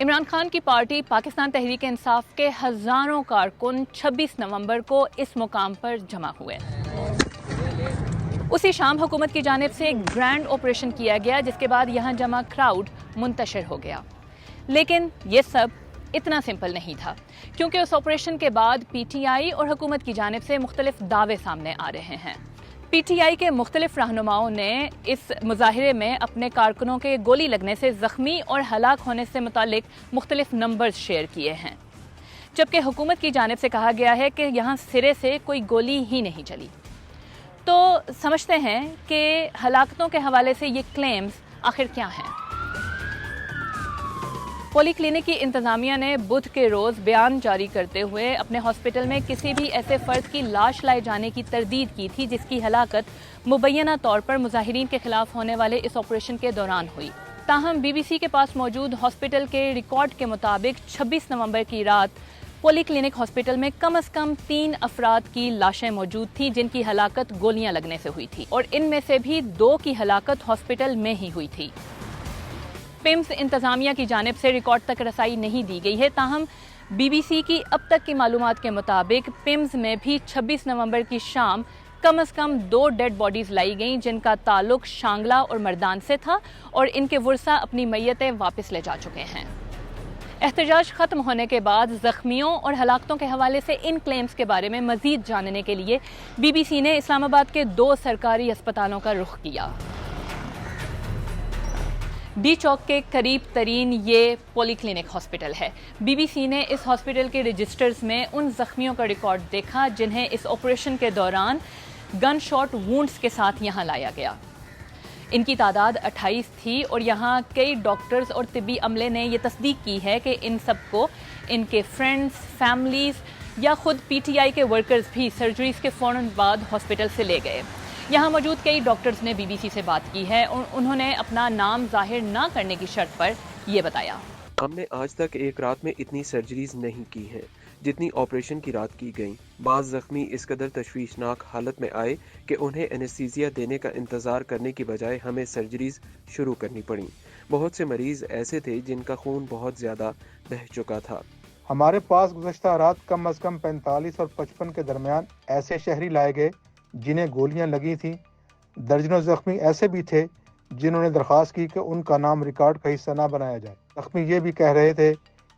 عمران خان کی پارٹی پاکستان تحریک انصاف کے ہزاروں کارکن 26 نومبر کو اس مقام پر جمع ہوئے۔ اسی شام حکومت کی جانب سے ایک گرینڈ آپریشن کیا گیا، جس کے بعد یہاں جمع کراؤڈ منتشر ہو گیا۔ لیکن یہ سب اتنا سمپل نہیں تھا، کیونکہ اس آپریشن کے بعد پی ٹی آئی اور حکومت کی جانب سے مختلف دعوے سامنے آ رہے ہیں۔ پی ٹی آئی کے مختلف رہنماؤں نے اس مظاہرے میں اپنے کارکنوں کے گولی لگنے سے زخمی اور ہلاک ہونے سے متعلق مختلف نمبرز شیئر کیے ہیں، جبکہ حکومت کی جانب سے کہا گیا ہے کہ یہاں سرے سے کوئی گولی ہی نہیں چلی۔ تو سمجھتے ہیں کہ ہلاکتوں کے حوالے سے یہ کلیمز آخر کیا ہیں۔ پولی کلینک کی انتظامیہ نے بدھ کے روز بیان جاری کرتے ہوئے اپنے ہاسپٹل میں کسی بھی ایسے فرد کی لاش لائے جانے کی تردید کی تھی جس کی ہلاکت مبینہ طور پر مظاہرین کے خلاف ہونے والے اس آپریشن کے دوران ہوئی۔ تاہم بی بی سی کے پاس موجود ہاسپٹل کے ریکارڈ کے مطابق 26 نومبر کی رات پولی کلینک ہاسپٹل میں کم از کم 3 افراد کی لاشیں موجود تھیں جن کی ہلاکت گولیاں لگنے سے ہوئی تھی، اور ان میں سے بھی 2 کی ہلاکت ہاسپٹل میں ہی ہوئی تھی۔ پیمز انتظامیہ کی جانب سے ریکارڈ تک رسائی نہیں دی گئی ہے، تاہم بی بی سی کی اب تک کی معلومات کے مطابق پیمز میں بھی 26 نومبر کی شام کم از کم 2 ڈیڈ باڈیز لائی گئیں جن کا تعلق شانگلہ اور مردان سے تھا، اور ان کے ورثاء اپنی میتیں واپس لے جا چکے ہیں۔ احتجاج ختم ہونے کے بعد زخمیوں اور ہلاکتوں کے حوالے سے ان کلیمز کے بارے میں مزید جاننے کے لیے بی بی سی نے اسلام آباد کے 2 سرکاری اسپتالوں کا رخ کیا۔ ڈی چوک کے قریب ترین یہ پولی کلینک ہاسپٹل ہے۔ بی بی سی نے اس ہاسپٹل کے رجسٹرز میں ان زخمیوں کا ریکارڈ دیکھا جنہیں اس آپریشن کے دوران گن شاٹ وونڈز کے ساتھ یہاں لایا گیا۔ ان کی تعداد 28 تھی، اور یہاں کئی ڈاکٹرز اور طبی عملے نے یہ تصدیق کی ہے کہ ان سب کو ان کے فرینڈز، فیملیز یا خود پی ٹی آئی کے ورکرز بھی سرجریز کے فوراً بعد ہاسپٹل سے لے گئے۔ یہاں موجود کئی ڈاکٹرز نے بی بی سی سے بات کی ہے، اور انہوں نے اپنا نام ظاہر نہ کرنے کی شرط پر یہ بتایا۔ ہم نے آج تک ایک رات میں اتنی سرجریز نہیں کی ہیں جتنی آپریشن کی رات کی گئیں۔ بعض زخمی اس قدر تشویشناک حالت میں آئے کہ انہیں اینستھیزیا دینے کا انتظار کرنے کی بجائے ہمیں سرجریز شروع کرنی پڑیں۔ بہت سے مریض ایسے تھے جن کا خون بہت زیادہ بہہ چکا تھا۔ ہمارے پاس گزشتہ رات کم از کم 45 اور 55 کے درمیان ایسے شہری لائے گئے جنہیں گولیاں لگی تھیں۔ درجنوں زخمی ایسے بھی تھے جنہوں نے درخواست کی کہ ان کا نام ریکارڈ کا حصہ نہ بنایا جائے۔ زخمی یہ بھی کہہ رہے تھے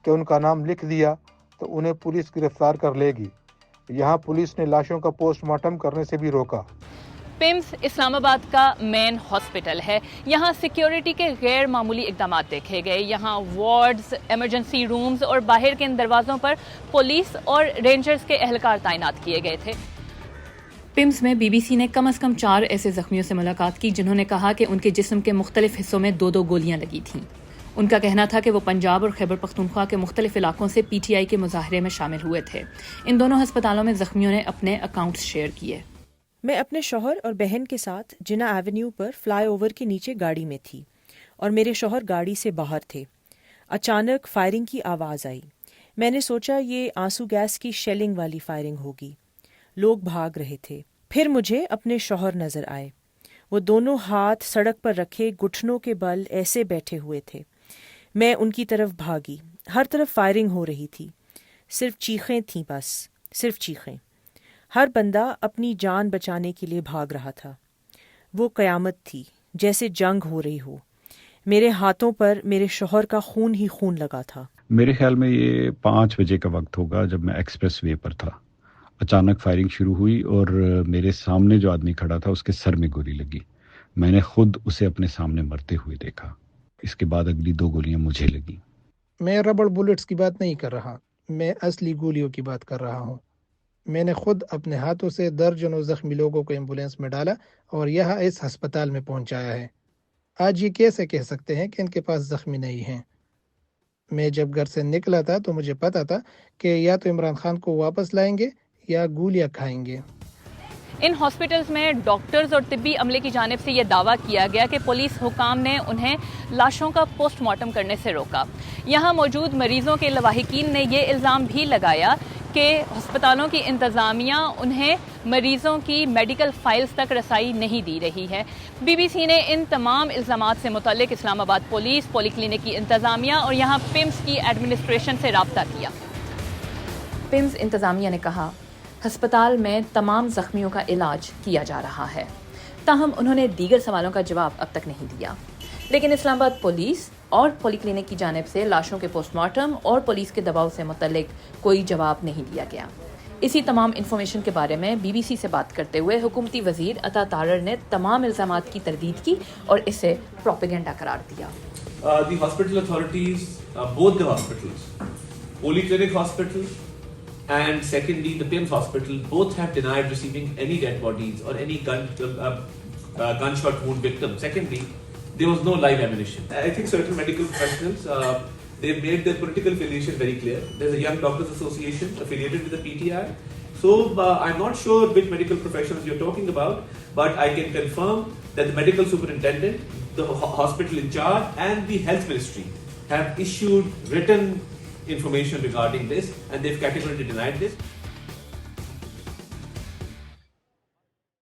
کہ ان کا نام لکھ دیا تو انہیں پولیس گرفتار کر لے گی۔ یہاں پولیس نے لاشوں کا پوسٹ مارٹم کرنے سے بھی روکا۔ پیمز اسلام آباد کا مین ہاسپٹل ہے۔ یہاں سیکیورٹی کے غیر معمولی اقدامات دیکھے گئے۔ یہاں وارڈز، ایمرجنسی رومز اور باہر کے ان دروازوں پر پولیس اور رینجرز کے اہلکار تعینات کیے گئے تھے۔ پیمز میں بی بی سی نے کم از کم 4 ایسے زخمیوں سے ملاقات کی جنہوں نے کہا کہ ان کے جسم کے مختلف حصوں میں 2 گولیاں لگی تھیں۔ ان کا کہنا تھا کہ وہ پنجاب اور خیبر پختونخوا کے مختلف علاقوں سے پی ٹی آئی کے مظاہرے میں شامل ہوئے تھے۔ ان دونوں ہسپتالوں میں زخمیوں نے اپنے اکاؤنٹس شیئر کیے۔ میں اپنے شوہر اور بہن کے ساتھ جنا ایونیو پر فلائی اوور کے نیچے گاڑی میں تھی، اور میرے شوہر گاڑی سے باہر تھے۔ اچانک فائرنگ کی آواز آئی۔ میں نے سوچا یہ آنسو گیس کی شیلنگ والی فائرنگ ہوگی۔ لوگ بھاگ رہے تھے۔ پھر مجھے اپنے شوہر نظر آئے۔ وہ دونوں ہاتھ سڑک پر رکھے گھٹنوں کے بل ایسے بیٹھے ہوئے تھے۔ میں ان کی طرف بھاگی۔ ہر طرف فائرنگ ہو رہی تھی، صرف چیخیں تھیں، بس صرف چیخیں۔ ہر بندہ اپنی جان بچانے کے لیے بھاگ رہا تھا۔ وہ قیامت تھی، جیسے جنگ ہو رہی ہو۔ میرے ہاتھوں پر میرے شوہر کا خون ہی خون لگا تھا۔ میرے خیال میں یہ 5 بجے کا وقت ہوگا جب میں ایکسپریس وے پر تھا۔ اچانک فائرنگ شروع ہوئی اور میرے سامنے جو آدمی کھڑا تھا اس کے سر میں گولی لگی۔ میں نے خود اسے اپنے سامنے مرتے ہوئے دیکھا۔ اس کے بعد اگلی 2 گولیاں مجھے لگیں۔ میں ربڑ بلٹس کی بات نہیں کر رہا، میں اصلی گولیوں کی بات کر رہا ہوں۔ میں نے خود اپنے ہاتھوں سے درجنوں زخمی لوگوں کو ایمبولینس میں ڈالا اور یہاں اس ہسپتال میں پہنچایا ہے۔ آج یہ کیسے کہہ سکتے ہیں کہ ان کے پاس زخمی نہیں ہیں؟ میں جب گھر سے نکلا تھا تو مجھے پتا تھا کہ یا تو عمران خان کو واپس لائیں گے یا گولیاں کھائیں گے۔ ان ہاسپٹلز میں ڈاکٹرز اور طبی عملے کی جانب سے یہ دعویٰ کیا گیا کہ پولیس حکام نے انہیں لاشوں کا پوسٹ مارٹم کرنے سے روکا۔ یہاں موجود مریضوں کے لواحقین نے یہ الزام بھی لگایا کہ ہسپتالوں کی انتظامیہ انہیں مریضوں کی میڈیکل فائلز تک رسائی نہیں دی رہی ہے۔ بی بی سی نے ان تمام الزامات سے متعلق اسلام آباد پولیس، پولی کلینک کی انتظامیہ اور یہاں پمز کی ایڈمنسٹریشن سے رابطہ کیا۔ پمز انتظامیہ نے کہا ہسپتال میں تمام زخمیوں کا علاج کیا جا رہا ہے، تاہم انہوں نے دیگر سوالوں کا جواب اب تک نہیں دیا۔ لیکن اسلام آباد پولیس اور پولی کلینک کی جانب سے لاشوں کے پوسٹ مارٹم اور پولیس کے دباؤ سے متعلق کوئی جواب نہیں دیا گیا۔ اسی تمام انفارمیشن کے بارے میں بی بی سی سے بات کرتے ہوئے حکومتی وزیر عطا تارڑ نے تمام الزامات کی تردید کی اور اسے پروپیگنڈا قرار دیا۔ The hospital authorities, both the hospitals, Polyclinic Hospital and secondly the PIMS Hospital, both have denied receiving any dead bodies or any gunshot wound victims. Secondly, there was no live ammunition. I think certain medical professionals, they've made their political affiliation very clear. There's a Young Doctors Association affiliated with the PTI. So I'm not sure which medical professionals you're talking about, but I can confirm that the medical superintendent, the hospital in charge and the health ministry have issued written information regarding this and they've categorically denied this.